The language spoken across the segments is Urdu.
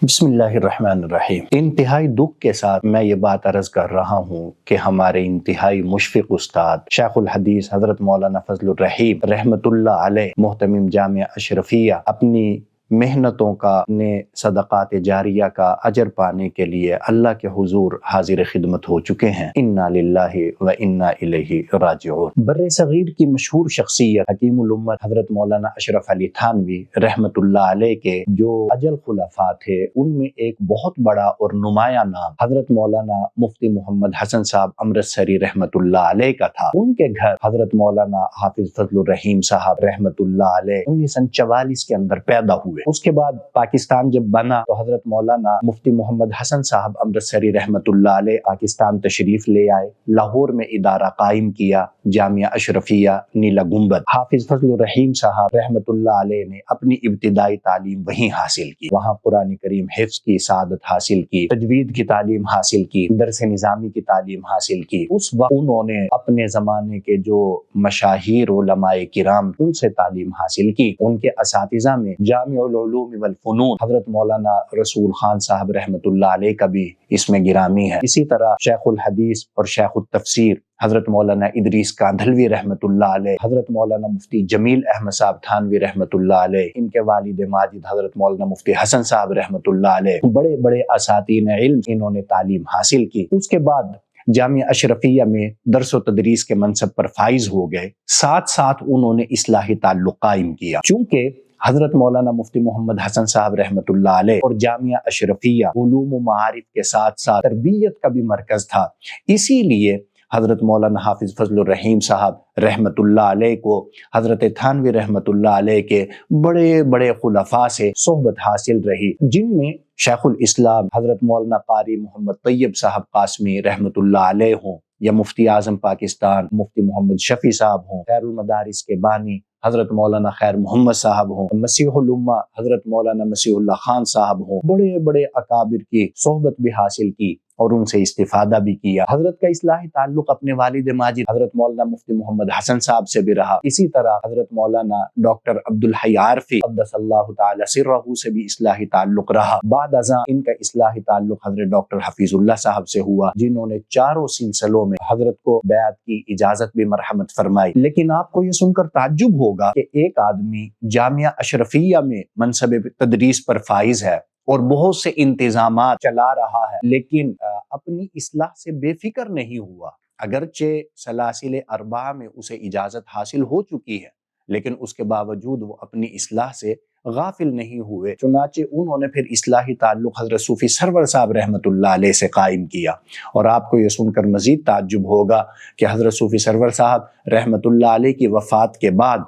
بسم اللہ الرحمن الرحیم۔ انتہائی دکھ کے ساتھ میں یہ بات عرض کر رہا ہوں کہ ہمارے انتہائی مشفق استاد شیخ الحدیث حضرت مولانا فضل الرحیم رحمت اللہ علیہ محتمم جامعہ اشرفیہ اپنی محنتوں کا اپنے صدقات جاریہ کا اجر پانے کے لیے اللہ کے حضور حاضر خدمت ہو چکے ہیں۔ انا للہ و انا الیہ راجعون۔ بر صغیر کی مشہور شخصیت حکیم الامت حضرت مولانا اشرف علی تھانوی رحمت اللہ علیہ کے جو اجل خلفاء تھے ان میں ایک بہت بڑا اور نمایاں نام حضرت مولانا مفتی محمد حسن صاحب امرتسری رحمت اللہ علیہ کا تھا۔ ان کے گھر حضرت مولانا حافظ فضل الرحیم صاحب رحمت اللہ علیہ 1944 کے اندر پیدا ہوئے۔ اس کے بعد پاکستان جب بنا تو حضرت مولانا مفتی محمد حسن صاحب امرتسری رحمت اللہ علیہ پاکستان تشریف لے آئے، لاہور میں ادارہ قائم کیا جامعہ اشرفیہ نیلا گنبد۔ حافظ فضل الرحیم صاحب رحمت اللہ علیہ نے اپنی ابتدائی تعلیم وہیں حاصل کی، وہاں قرآن کریم حفظ کی سعادت حاصل کی، تجوید کی تعلیم حاصل کی، درس نظامی کی تعلیم حاصل کی۔ اس وقت انہوں نے اپنے زمانے کے جو مشاہیر علماء کرام ان سے تعلیم حاصل کی۔ ان کے اساتذہ میں جامع العلوم والفنون حضرت مولانا رسول خان صاحب رحمت اللہ علیہ کا بھی اس میں گرامی ہے۔ اسی طرح شیخ الحدیث اور شیخ التفسیر حضرت مولانا ادریس کاندھلوی رحمت اللہ علیہ، حضرت مولانا مفتی جمیل احمد صاحب تھانوی رحمت اللہ علیہ، ان کے والد ماجد حضرت مولانا مفتی حسن صاحب رحمت اللہ علیہ، بڑے بڑے اساتین علم انہوں نے تعلیم حاصل کی۔ اس کے بعد جامعہ اشرفیہ میں درس و تدریس کے منصب پر فائز ہو گئے، ساتھ ساتھ انہوں نے اصلاحی تعلق قائم کیا۔ چونکہ حضرت مولانا مفتی محمد حسن صاحب رحمت اللہ علیہ اور جامعہ اشرفیہ علوم و معارف کے ساتھ ساتھ تربیت کا بھی مرکز تھا، اسی لیے حضرت مولانا حافظ فضل الرحیم صاحب رحمت اللہ علیہ کو حضرت تھانوی رحمت اللہ علیہ کے بڑے بڑے خلفاء سے صحبت حاصل رہی، جن میں شیخ الاسلام حضرت مولانا قاری محمد طیب صاحب قاسمی رحمت اللہ علیہ ہوں، یا مفتی اعظم پاکستان مفتی محمد شفیع صاحب ہوں، خیر المدارس کے بانی حضرت مولانا خیر محمد صاحب ہوں، مسیح الامہ حضرت مولانا مسیح اللہ خان صاحب ہوں، بڑے بڑے اکابر کی صحبت بھی حاصل کی اور ان سے استفادہ بھی کیا۔ حضرت کا اصلاحی تعلق اپنے والد ماجد حضرت مولانا مفتی محمد حسن صاحب سے بھی رہا، اسی طرح حضرت مولانا ڈاکٹر عبدالحی عارفی قدس اللہ تعالی سرہ سے بھی اصلاحی تعلق رہا۔ بعد ازاں ان کا اصلاحی تعلق حضرت ڈاکٹر حفیظ اللہ صاحب سے ہوا، جنہوں نے چاروں سلسلوں میں حضرت کو بیعت کی اجازت بھی مرحمت فرمائی۔ لیکن آپ کو یہ سن کر تعجب ہوگا کہ ایک آدمی جامعہ اشرفیہ میں منصب تدریس پر فائز ہے اور بہت سے انتظامات چلا رہا ہے، لیکن اپنی اصلاح سے بے فکر نہیں ہوا۔ اگرچہ سلاسل اربعہ میں اسے اجازت حاصل ہو چکی ہے، لیکن اس کے باوجود وہ اپنی اصلاح سے غافل نہیں ہوئے، چنانچہ انہوں نے پھر اصلاحی تعلق حضرت صوفی سرور صاحب رحمت اللہ علیہ سے قائم کیا۔ اور آپ کو یہ سن کر مزید تعجب ہوگا کہ حضرت صوفی سرور صاحب رحمت اللہ علیہ کی وفات کے بعد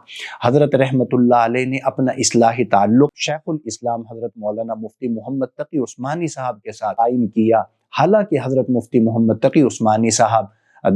حضرت رحمت اللہ علیہ نے اپنا اصلاحی تعلق شیخ الاسلام حضرت مولانا مفتی محمد تقی عثمانی صاحب کے ساتھ قائم کیا، حالانکہ حضرت مفتی محمد تقی عثمانی صاحب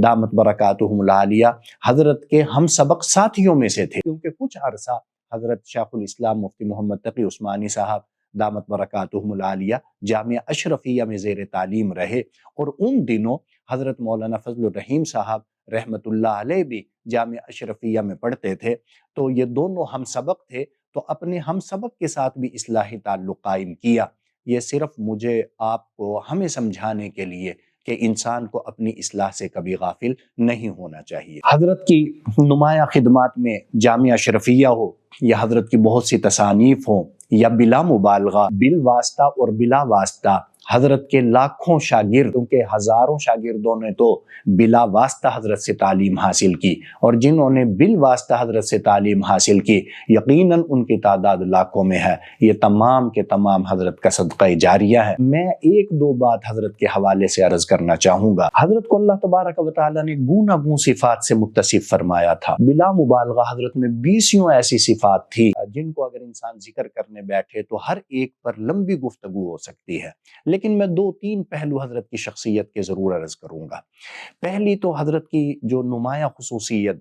دامت برکاتہم العالیہ حضرت کے ہم سبق ساتھیوں میں سے تھے، کیونکہ کچھ عرصہ حضرت شیخ الاسلام مفتی محمد تقی عثمانی صاحب دامت برکاتہم العالیہ جامعہ اشرفیہ میں زیر تعلیم رہے، اور ان دنوں حضرت مولانا فضل الرحیم صاحب رحمت اللہ علیہ بھی جامعہ اشرفیہ میں پڑھتے تھے، تو یہ دونوں ہم سبق تھے، تو اپنے ہم سبق کے ساتھ بھی اصلاحی تعلق قائم کیا۔ یہ صرف مجھے آپ کو ہمیں سمجھانے کے لیے کہ انسان کو اپنی اصلاح سے کبھی غافل نہیں ہونا چاہیے۔ حضرت کی نمایاں خدمات میں جامعہ اشرفیہ ہو یا حضرت کی بہت سی تصانیف ہوں، یا بلا مبالغہ بالواسطہ اور بلا واسطہ حضرت کے لاکھوں شاگرد، کیونکہ ہزاروں شاگردوں نے تو بلا واسطہ حضرت سے تعلیم حاصل کی، اور جنہوں نے بالواسطہ حضرت سے تعلیم حاصل کی یقیناً ان کی تعداد لاکھوں میں ہے، یہ تمام کے تمام حضرت کا صدقہ جاریہ ہے۔ میں ایک دو بات حضرت کے حوالے سے عرض کرنا چاہوں گا۔ حضرت کو اللہ تبارک و تعالیٰ نے گوناگون صفات سے متصف فرمایا تھا، بلا مبالغہ حضرت میں 20 ایسی صفات تھی جن کو اگر انسان ذکر کرنے بیٹھے تو ہر ایک پر لمبی گفتگو ہو سکتی ہے، لیکن میں 2-3 پہلو حضرت کی شخصیت کے ضرور عرض کروں گا۔ پہلی تو حضرت کی جو نمایاں خصوصیت،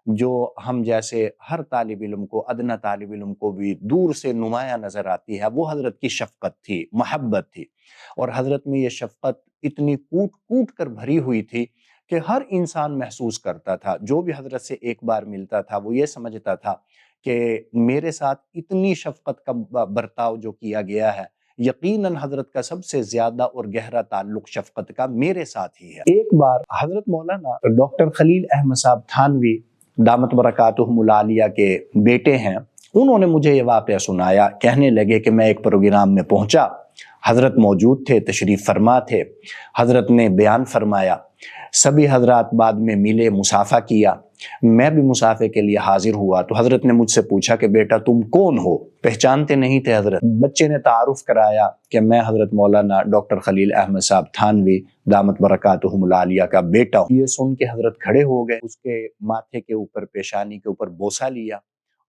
جو ہم جیسے ہر طالب علم کو، ادنیٰ طالب علم کو بھی دور سے نمایاں نظر آتی ہے، وہ حضرت کی شفقت تھی، محبت تھی، اور حضرت میں یہ شفقت اتنی کوٹ کوٹ کر بھری ہوئی تھی کہ ہر انسان محسوس کرتا تھا، جو بھی حضرت سے ایک بار ملتا تھا وہ یہ سمجھتا تھا کہ میرے ساتھ اتنی شفقت کا برتاؤ جو کیا گیا ہے یقیناً حضرت کا سب سے زیادہ اور گہرا تعلق شفقت کا میرے ساتھ ہی ہے۔ ایک بار حضرت مولانا ڈاکٹر خلیل احمد صاحب تھانوی دامت برکاتہم العالیہ کے بیٹے ہیں، انہوں نے مجھے یہ واقعہ سنایا۔ کہنے لگے کہ میں ایک پروگرام میں پہنچا، حضرت موجود تھے، تشریف فرما تھے، حضرت نے بیان فرمایا، سبھی حضرات بعد میں ملے، مصافحہ کیا، میں بھی مصافحے کے لیے حاضر ہوا تو حضرت نے مجھ سے پوچھا کہ بیٹا تم کون ہو؟ پہچانتے نہیں تھے حضرت۔ بچے نے تعارف کرایا کہ میں حضرت مولانا ڈاکٹر خلیل احمد صاحب تھانوی دامت برکاتہم العالیہ کا بیٹا ہوں۔ یہ سن کے حضرت کھڑے ہو گئے، اس کے ماتھے کے اوپر، پیشانی کے اوپر بوسہ لیا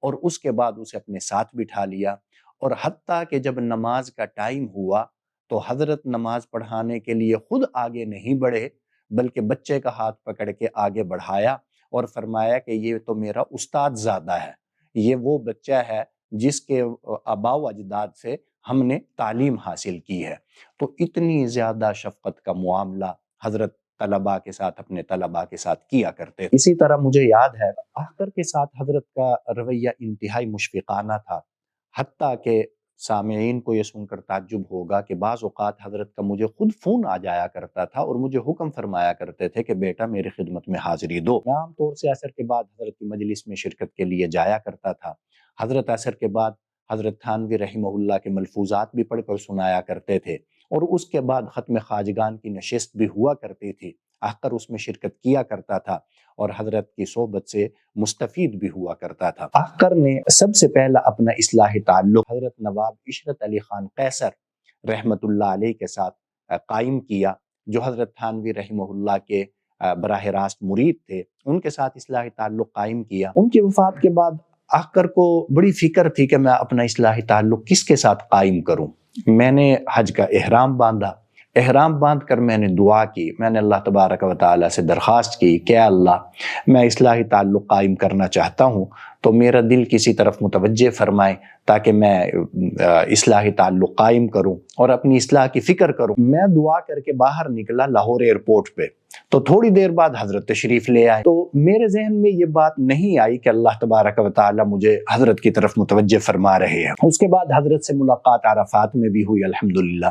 اور اس کے بعد اسے اپنے ساتھ بٹھا لیا، اور حتیٰ کہ جب نماز کا ٹائم ہوا تو حضرت نماز پڑھانے کے لیے خود آگے نہیں بڑھے بلکہ بچے کا ہاتھ پکڑ کے آگے بڑھایا اور فرمایا کہ یہ تو میرا استاد زادہ ہے، یہ وہ بچہ ہے جس کے آباء و اجداد سے ہم نے تعلیم حاصل کی ہے۔ تو اتنی زیادہ شفقت کا معاملہ حضرت طلباء کے ساتھ، اپنے طلباء کے ساتھ کیا کرتے تھے۔ اسی طرح مجھے یاد ہے آخر کے ساتھ حضرت کا رویہ انتہائی مشفقانہ تھا، حتیٰ کہ سامعین کو یہ سن کر تعجب ہوگا کہ بعض اوقات حضرت کا مجھے خود فون آ جایا کرتا تھا اور مجھے حکم فرمایا کرتے تھے کہ بیٹا میری خدمت میں حاضری دو۔ میں عام طور سے عصر کے بعد حضرت کی مجلس میں شرکت کے لیے جایا کرتا تھا۔ حضرت عصر کے بعد حضرت تھانوی رحمہ اللہ کے ملفوظات بھی پڑھ کر سنایا کرتے تھے، اور اس کے بعد ختم خواجگان کی نشست بھی ہوا کرتی تھی، آخر اس میں شرکت کیا کرتا تھا اور حضرت کی صحبت سے مستفید بھی ہوا کرتا تھا۔ آخر نے سب سے پہلا اپنا اصلاحی تعلق حضرت نواب عشرت علی خان قیصر رحمت اللہ علیہ کے ساتھ قائم کیا، جو حضرت تھانوی رحمہ اللہ کے براہ راست مرید تھے، ان کے ساتھ اصلاحی تعلق قائم کیا۔ ان کی وفات کے بعد آخر کو بڑی فکر تھی کہ میں اپنا اصلاحی تعلق کس کے ساتھ قائم کروں۔ میں نے حج کا احرام باندھا، احرام باندھ کر میں نے دعا کی، میں نے اللہ تبارک و تعالیٰ سے درخواست کی کہ اے اللہ میں اصلاحی تعلق قائم کرنا چاہتا ہوں تو میرا دل کسی طرف متوجہ فرمائے تاکہ میں اصلاحی تعلق قائم کروں اور اپنی اصلاح کی فکر کروں۔ میں دعا کر کے باہر نکلا لاہور ایئرپورٹ پہ، تو تھوڑی دیر بعد حضرت تشریف لے آئے، تو میرے ذہن میں یہ بات نہیں آئی کہ اللہ تبارک و تعالیٰ مجھے حضرت کی طرف متوجہ فرما رہے ہیں۔ اس کے بعد حضرت سے ملاقات عرفات میں بھی ہوئی الحمدللہ۔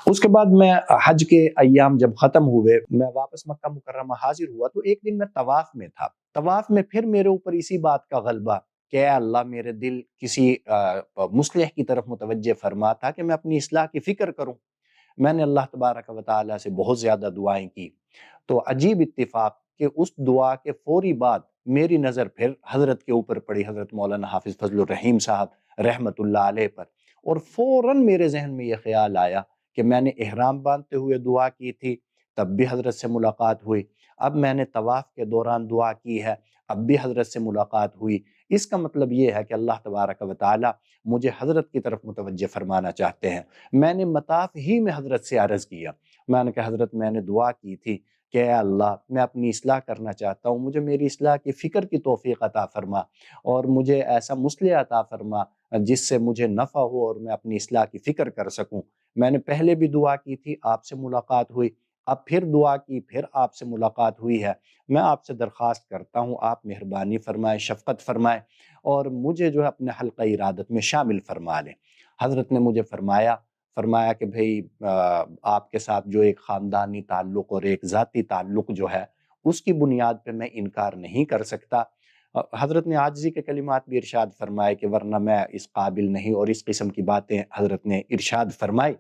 اس کے بعد میں حج کے ایام جب ختم ہوئے، میں واپس مکہ مکرمہ حاضر ہوا تو ایک دن میں طواف میں تھا۔ طواف میں پھر میرے اوپر اسی بات کا غلبہ کہ اے اللہ میرے دل کسی مصلح کی طرف متوجہ فرما تھا کہ میں اپنی اصلاح کی فکر کروں۔ میں نے اللہ تبارک و تعالیٰ سے بہت زیادہ دعائیں کی، تو عجیب اتفاق کہ اس دعا کے فوری بعد میری نظر پھر حضرت کے اوپر پڑی، حضرت مولانا حافظ فضل الرحیم صاحب رحمت اللہ علیہ پر، اور فوراً میرے ذہن میں یہ خیال آیا کہ میں نے احرام باندھتے ہوئے دعا کی تھی، تب بھی حضرت سے ملاقات ہوئی، اب میں نے طواف کے دوران دعا کی ہے، اب بھی حضرت سے ملاقات ہوئی۔ اس کا مطلب یہ ہے کہ اللہ تبارک و تعالی مجھے حضرت کی طرف متوجہ فرمانا چاہتے ہیں۔ میں نے مطاف ہی میں حضرت سے عرض کیا، میں نے کہا حضرت میں نے دعا کی تھی کہ اے اللہ میں اپنی اصلاح کرنا چاہتا ہوں، مجھے میری اصلاح کی فکر کی توفیق عطا فرما اور مجھے ایسا مصلح عطا فرما جس سے مجھے نفع ہو اور میں اپنی اصلاح کی فکر کر سکوں۔ میں نے پہلے بھی دعا کی تھی، آپ سے ملاقات ہوئی، اب پھر دعا کی، پھر آپ سے ملاقات ہوئی ہے۔ میں آپ سے درخواست کرتا ہوں آپ مہربانی فرمائیں، شفقت فرمائیں اور مجھے جو ہے اپنے حلقہ ارادت میں شامل فرما لیں۔ حضرت نے مجھے فرمایا کہ بھئی آپ کے ساتھ جو ایک خاندانی تعلق اور ایک ذاتی تعلق جو ہے اس کی بنیاد پہ میں انکار نہیں کر سکتا۔ حضرت نے عاجزی کے کلمات بھی ارشاد فرمائے کہ ورنہ میں اس قابل نہیں، اور اس قسم کی باتیں حضرت نے ارشاد فرمائی،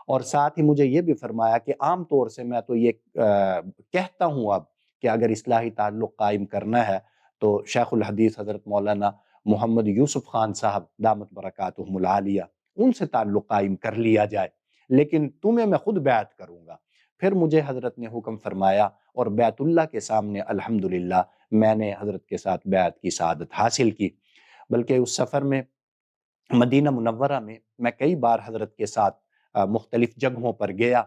اور ساتھ ہی مجھے یہ بھی فرمایا کہ عام طور سے میں تو یہ کہتا ہوں اب کہ اگر اصلاحی تعلق قائم کرنا ہے تو شیخ الحدیث حضرت مولانا محمد یوسف خان صاحب دامت برکاتہم العالیہ ان سے تعلق قائم کر لیا جائے، لیکن تمہیں میں خود بیعت کروں گا۔ پھر مجھے حضرت نے حکم فرمایا اور بیت اللہ کے سامنے الحمدللہ میں نے حضرت کے ساتھ بیعت کی سعادت حاصل کی۔ بلکہ اس سفر میں مدینہ منورہ میں میں کئی بار حضرت کے ساتھ مختلف جگہوں پر گیا،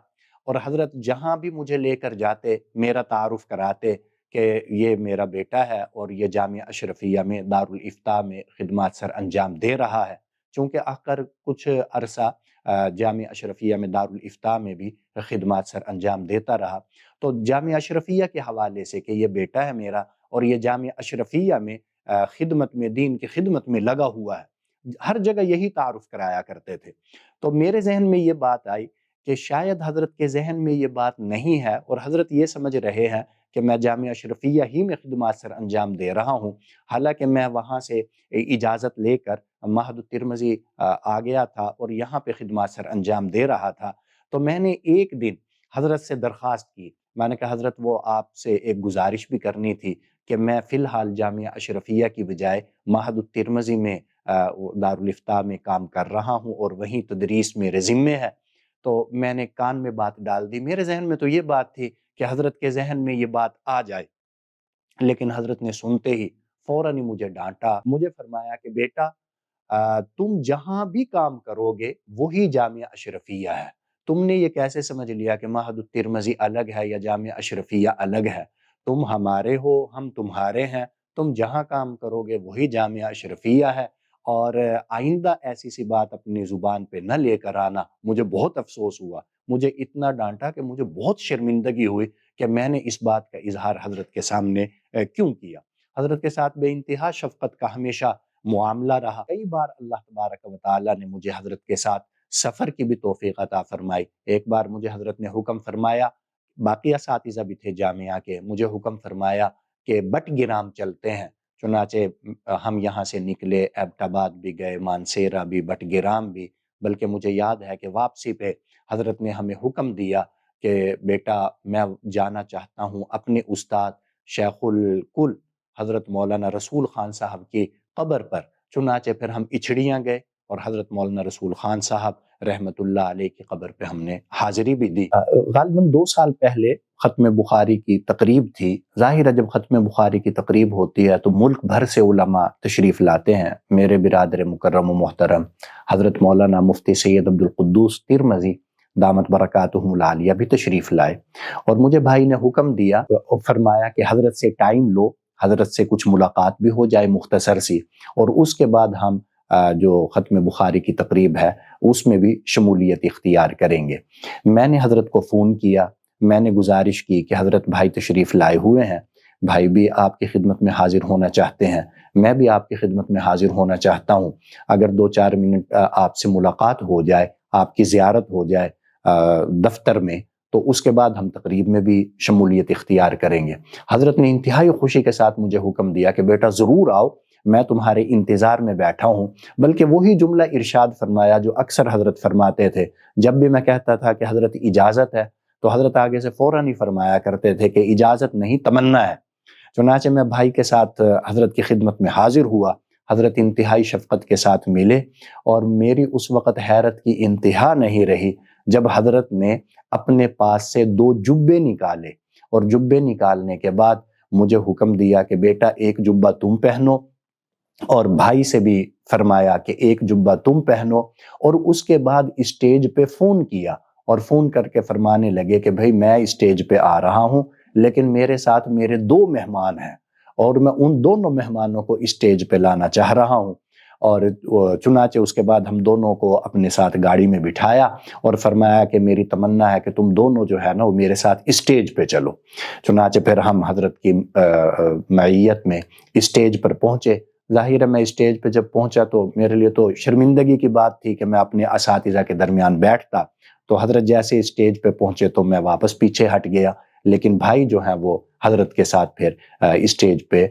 اور حضرت جہاں بھی مجھے لے کر جاتے میرا تعارف کراتے کہ یہ میرا بیٹا ہے اور یہ جامعہ اشرفیہ میں دارالافتاء میں خدمات سر انجام دے رہا ہے، چونکہ آخر کچھ عرصہ جامعہ اشرفیہ میں دارالافتاء میں بھی خدمات سر انجام دیتا رہا، تو جامعہ اشرفیہ کے حوالے سے کہ یہ بیٹا ہے میرا اور یہ جامعہ اشرفیہ میں خدمت میں، دین کی خدمت میں لگا ہوا ہے، ہر جگہ یہی تعارف کرایا کرتے تھے۔ تو میرے ذہن میں یہ بات آئی کہ شاید حضرت کے ذہن میں یہ بات نہیں ہے اور حضرت یہ سمجھ رہے ہیں کہ میں جامعہ اشرفیہ ہی میں خدمات سر انجام دے رہا ہوں، حالانکہ میں وہاں سے اجازت لے کر معہد الترمذی آ گیا تھا اور یہاں پہ خدمات سر انجام دے رہا تھا۔ تو میں نے ایک دن حضرت سے درخواست کی، میں نے کہا حضرت وہ آپ سے ایک گزارش بھی کرنی تھی کہ میں فی الحال جامعہ اشرفیہ کی بجائے معہد الترمذی میں دارالافتاء میں کام کر رہا ہوں اور وہیں تدریس میرے ذمے ہے۔ تو میں نے کان میں بات ڈال دی، میرے ذہن میں تو یہ بات تھی کہ حضرت کے ذہن میں یہ بات آ جائے، لیکن حضرت نے سنتے ہی فوراً ہی مجھے ڈانٹا، مجھے فرمایا کہ بیٹا تم جہاں بھی کام کرو گے وہی جامعہ اشرفیہ ہے، تم نے یہ کیسے سمجھ لیا کہ معہد الترمذی الگ ہے یا جامعہ اشرفیہ الگ ہے؟ تم ہمارے ہو، ہم تمہارے ہیں، تم جہاں کام کرو گے وہی جامعہ اشرفیہ ہے، اور آئندہ ایسی سی بات اپنی زبان پہ نہ لے کر آنا۔ مجھے بہت افسوس ہوا، مجھے اتنا ڈانٹا کہ مجھے بہت شرمندگی ہوئی کہ میں نے اس بات کا اظہار حضرت کے سامنے کیوں کیا۔ حضرت کے ساتھ بے انتہا شفقت کا ہمیشہ معاملہ رہا، کئی بار اللہ تبارک و تعالیٰ نے مجھے حضرت کے ساتھ سفر کی بھی توفیق عطا فرمائی۔ ایک بار مجھے حضرت نے حکم فرمایا، باقی اساتذہ بھی تھے جامعہ کے، مجھے حکم فرمایا کہ بٹ گرام چلتے ہیں، چنانچہ ہم یہاں سے نکلے، ایبٹ آباد بھی گئے، مانسیرہ بھی، بٹ گرام بھی، بلکہ مجھے یاد ہے کہ واپسی پہ حضرت نے ہمیں حکم دیا کہ بیٹا میں جانا چاہتا ہوں اپنے استاد شیخ الکل حضرت مولانا رسول خان صاحب کی قبر پر۔ چنانچہ پھر ہم اچھڑیاں گئے اور حضرت مولانا رسول خان صاحب رحمت اللہ علیہ کی قبر پہ ہم نے حاضری بھی دی۔ غالباً 2 سال پہلے ختم بخاری کی تقریب تھی۔ ظاہر ہے جب ختم بخاری کی تقریب ہوتی ہے تو ملک بھر سے علماء تشریف لاتے ہیں۔ میرے برادر مکرم و محترم حضرت مولانا مفتی سید عبدالقدوس ترمذی دامت برکاتہم العالیہ بھی تشریف لائے، اور مجھے بھائی نے حکم دیا، فرمایا کہ حضرت سے ٹائم لو، حضرت سے کچھ ملاقات بھی ہو جائے مختصر سی، اور اس کے بعد ہم جو ختم بخاری کی تقریب ہے اس میں بھی شمولیت اختیار کریں گے۔ میں نے حضرت کو فون کیا، میں نے گزارش کی کہ حضرت بھائی تشریف لائے ہوئے ہیں، بھائی بھی آپ کی خدمت میں حاضر ہونا چاہتے ہیں، میں بھی آپ کی خدمت میں حاضر ہونا چاہتا ہوں، اگر 2-4 منٹ آپ سے ملاقات ہو جائے، آپ کی زیارت ہو جائے دفتر میں، تو اس کے بعد ہم تقریب میں بھی شمولیت اختیار کریں گے۔ حضرت نے انتہائی خوشی کے ساتھ مجھے حکم دیا کہ بیٹا ضرور آؤ، میں تمہارے انتظار میں بیٹھا ہوں، بلکہ وہی جملہ ارشاد فرمایا جو اکثر حضرت فرماتے تھے۔ جب بھی میں کہتا تھا کہ حضرت اجازت ہے تو حضرت آگے سے فوراً ہی فرمایا کرتے تھے کہ اجازت نہیں، تمنا ہے۔ چنانچہ میں بھائی کے ساتھ حضرت کی خدمت میں حاضر ہوا، حضرت انتہائی شفقت کے ساتھ ملے، اور میری اس وقت حیرت کی انتہا نہیں رہی جب حضرت نے اپنے پاس سے 2 جبے نکالے، اور جبے نکالنے کے بعد مجھے حکم دیا کہ بیٹا ایک جبہ تم پہنو، اور بھائی سے بھی فرمایا کہ ایک جبہ تم پہنو، اور اس کے بعد اسٹیج پہ فون کیا اور فون کر کے فرمانے لگے کہ بھائی میں اسٹیج پہ آ رہا ہوں، لیکن میرے ساتھ میرے 2 مہمان ہیں اور میں ان دونوں مہمانوں کو اسٹیج پہ لانا چاہ رہا ہوں۔ اور چنانچہ اس کے بعد ہم دونوں کو اپنے ساتھ گاڑی میں بٹھایا اور فرمایا کہ میری تمنا ہے کہ تم دونوں جو ہے نا وہ میرے ساتھ اسٹیج پہ چلو۔ چنانچہ پھر ہم حضرت کی معیت میں اسٹیج پر پہنچے۔ ظاہر ہے میں اسٹیج پہ جب پہنچا تو میرے لیے تو شرمندگی کی بات تھی کہ میں اپنے اساتذہ کے درمیان بیٹھتا، تو حضرت جیسے اسٹیج پہ پہنچے تو میں واپس پیچھے ہٹ گیا، لیکن بھائی جو ہیں وہ حضرت کے ساتھ پھر اسٹیج پہ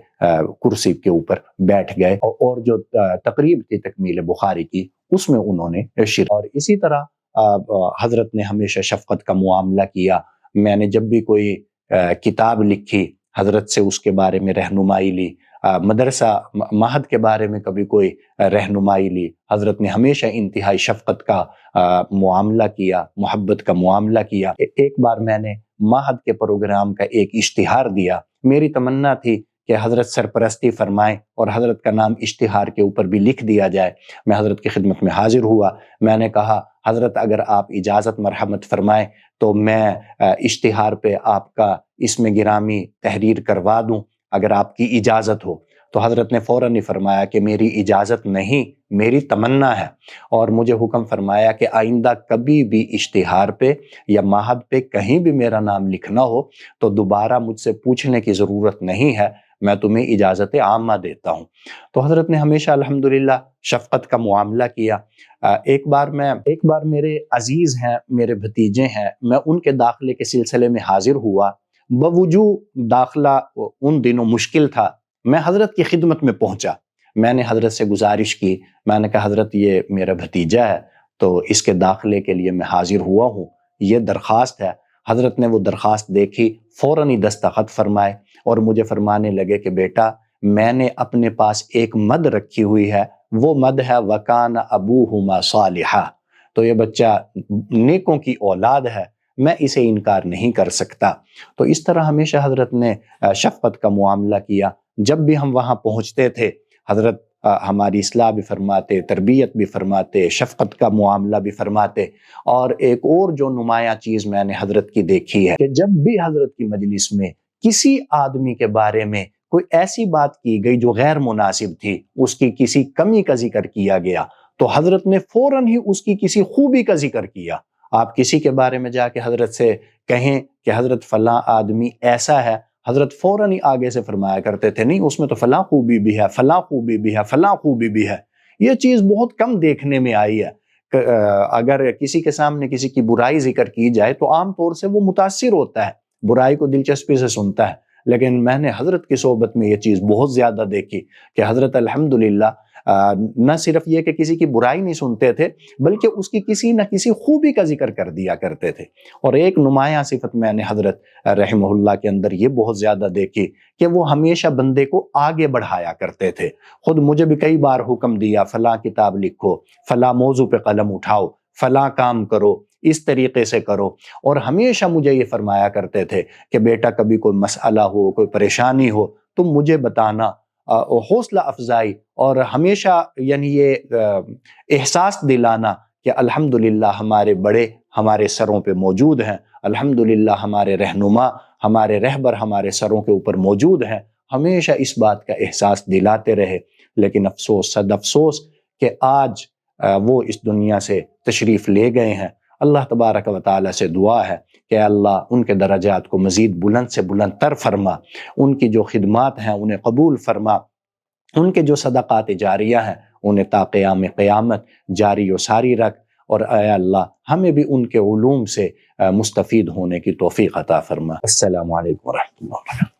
کرسی کے اوپر بیٹھ گئے، اور جو تقریب تھی تکمیل بخاری کی اس میں انہوں نے شرکت۔ اور اسی طرح حضرت نے ہمیشہ شفقت کا معاملہ کیا۔ میں نے جب بھی کوئی کتاب لکھی حضرت سے اس کے بارے میں رہنمائی لی، مدرسہ معہد کے بارے میں کبھی کوئی رہنمائی لی، حضرت نے ہمیشہ انتہائی شفقت کا معاملہ کیا، محبت کا معاملہ کیا۔ ایک بار میں نے معہد کے پروگرام کا ایک اشتہار دیا، میری تمنا تھی کہ حضرت سرپرستی فرمائیں اور حضرت کا نام اشتہار کے اوپر بھی لکھ دیا جائے۔ میں حضرت کی خدمت میں حاضر ہوا، میں نے کہا حضرت اگر آپ اجازت مرحمت فرمائیں تو میں اشتہار پہ آپ کا اسم گرامی تحریر کروا دوں اگر آپ کی اجازت ہو۔ تو حضرت نے فوراً ہی فرمایا کہ میری اجازت نہیں، میری تمنا ہے، اور مجھے حکم فرمایا کہ آئندہ کبھی بھی اشتہار پہ یا معہد پہ کہیں بھی میرا نام لکھنا ہو تو دوبارہ مجھ سے پوچھنے کی ضرورت نہیں ہے، میں تمہیں اجازت عامہ دیتا ہوں۔ تو حضرت نے ہمیشہ الحمدللہ شفقت کا معاملہ کیا۔ ایک بار میرے عزیز ہیں، میرے بھتیجے ہیں، میں ان کے داخلے کے سلسلے میں حاضر ہوا، بوجود داخلہ ان دنوں مشکل تھا، میں حضرت کی خدمت میں پہنچا، میں نے حضرت سے گزارش کی، میں نے کہا حضرت یہ میرا بھتیجا ہے تو اس کے داخلے کے لیے میں حاضر ہوا ہوں، یہ درخواست ہے۔ حضرت نے وہ درخواست دیکھی، فوراً ہی دستخط فرمائے اور مجھے فرمانے لگے کہ بیٹا میں نے اپنے پاس ایک مد رکھی ہوئی ہے، وہ مد ہے وَكَانَ أَبُوهُمَا صَالِحًا، تو یہ بچہ نیکوں کی اولاد ہے، میں اسے انکار نہیں کر سکتا۔ تو اس طرح ہمیشہ حضرت نے شفقت کا معاملہ کیا۔ جب بھی ہم وہاں پہنچتے تھے حضرت ہماری اصلاح بھی فرماتے، تربیت بھی فرماتے، شفقت کا معاملہ بھی فرماتے۔ اور ایک اور جو نمایاں چیز میں نے حضرت کی دیکھی ہے کہ جب بھی حضرت کی مجلس میں کسی آدمی کے بارے میں کوئی ایسی بات کی گئی جو غیر مناسب تھی، اس کی کسی کمی کا ذکر کیا گیا، تو حضرت نے فوراً ہی اس کی کسی خوبی کا ذکر کیا۔ آپ کسی کے بارے میں جا کے حضرت سے کہیں کہ حضرت فلاں آدمی ایسا ہے، حضرت فوراً ہی آگے سے فرمایا کرتے تھے نہیں اس میں تو فلاں خوبی بھی ہے، فلاں خوبی بھی ہے، فلاں خوبی بھی ہے۔ یہ چیز بہت کم دیکھنے میں آئی ہے۔ اگر کسی کے سامنے کسی کی برائی ذکر کی جائے تو عام طور سے وہ متاثر ہوتا ہے، برائی کو دلچسپی سے سنتا ہے، لیکن میں نے حضرت کی صحبت میں یہ چیز بہت زیادہ دیکھی کہ حضرت الحمدللہ نہ صرف یہ کہ کسی کی برائی نہیں سنتے تھے بلکہ اس کی کسی نہ کسی خوبی کا ذکر کر دیا کرتے تھے۔ اور ایک نمایاں صفت میں نے حضرت رحمہ اللہ کے اندر یہ بہت زیادہ دیکھی کہ وہ ہمیشہ بندے کو آگے بڑھایا کرتے تھے۔ خود مجھے بھی کئی بار حکم دیا فلاں کتاب لکھو، فلاں موضوع پہ قلم اٹھاؤ، فلاں کام کرو، اس طریقے سے کرو، اور ہمیشہ مجھے یہ فرمایا کرتے تھے کہ بیٹا کبھی کوئی مسئلہ ہو، کوئی پریشانی ہو تو مجھے بتانا، حوصلہ افزائی، اور ہمیشہ یعنی یہ احساس دلانا کہ الحمدللہ ہمارے بڑے ہمارے سروں پہ موجود ہیں، الحمدللہ ہمارے رہنما، ہمارے رہبر ہمارے سروں کے اوپر موجود ہیں، ہمیشہ اس بات کا احساس دلاتے رہے۔ لیکن افسوس، صد افسوس کہ آج وہ اس دنیا سے تشریف لے گئے ہیں۔ اللہ تبارک و تعالیٰ سے دعا ہے کہ اللہ ان کے درجات کو مزید بلند سے بلند تر فرما، ان کی جو خدمات ہیں انہیں قبول فرما، ان کے جو صدقات جاریہ ہیں انہیں تا قیام قیامت جاری و ساری رکھ، اور اے اللہ ہمیں بھی ان کے علوم سے مستفید ہونے کی توفیق عطا فرما۔ السلام علیکم ورحمۃ اللہ۔